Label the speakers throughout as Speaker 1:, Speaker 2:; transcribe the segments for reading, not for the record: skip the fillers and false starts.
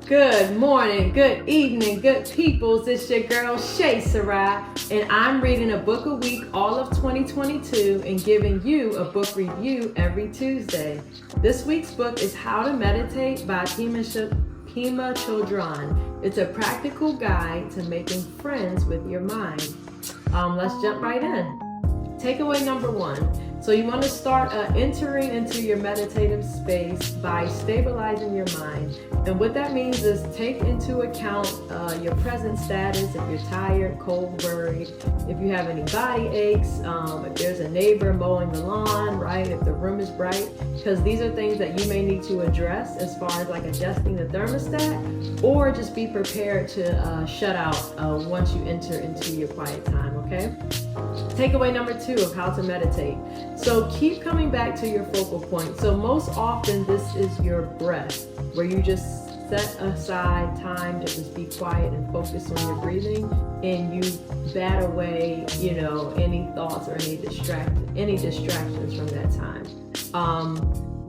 Speaker 1: Good morning, good evening, good peoples. It's your girl Shay Sarai, and I'm reading a book a week all of 2022 and giving you a book review every Tuesday. This week's book is How to Meditate by Pema Chödrön. It's a practical guide to making friends with your mind. Let's jump right in. Takeaway number 1. So you want to start entering into your meditative space by stabilizing your mind. And what that means is take into account your present status, if you're tired, cold, worried, if you have any body aches, if there's a neighbor mowing the lawn, right? If the room is bright, because these are things that you may need to address as far as like adjusting the thermostat, or just be prepared to shut out once you enter into your quiet time, okay? Takeaway number 2 of how to meditate. So keep coming back to your focal point. So most often this is your breath, where you just set aside time to just be quiet and focus on your breathing, and you bat away, any thoughts or any distractions from that time.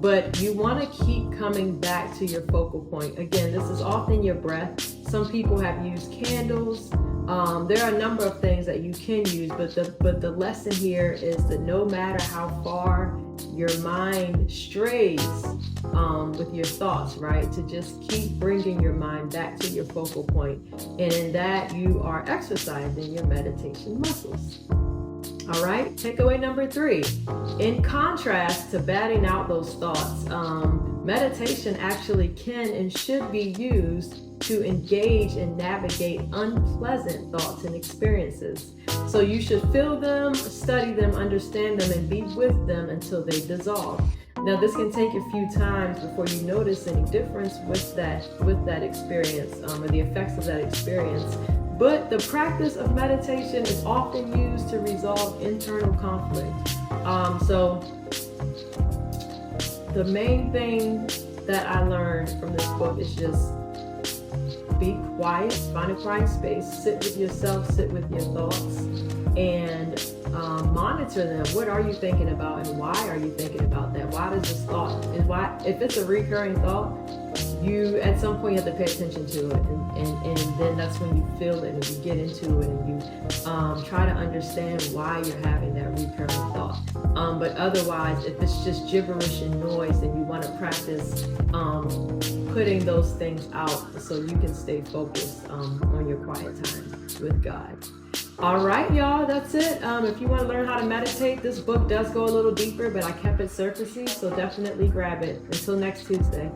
Speaker 1: But you want to keep coming back to your focal point. Again, this is often your breath. Some people have used candles. There are a number of things that you can use, but the lesson here is that no matter how far your mind strays with your thoughts, right, to just keep bringing your mind back to your focal point. And in that, you are exercising your meditation muscles. All right, takeaway number 3. In contrast to batting out those thoughts, meditation actually can and should be used to engage and navigate unpleasant thoughts and experiences. So you should feel them, study them, understand them, and be with them until they dissolve. Now, this can take a few times before you notice any difference with that experience or the effects of that experience. But the practice of meditation is often used to resolve internal conflict. So the main thing that I learned from this book is just be quiet, find a quiet space, sit with yourself, sit with your thoughts, and monitor them. What are you thinking about, and why are you thinking about that? Why does this thought, if it's a recurring thought, you at some point you have to pay attention to it, and then that's when you feel it and you get into it and you try to understand why you're having that recurring thought. But otherwise, if it's just gibberish and noise, then you want to practice putting those things out so you can stay focused on your quiet time with God. All right, y'all, that's it. If you want to learn how to meditate, this book does go a little deeper, but I kept it surfacey, so definitely grab it. Until next Tuesday.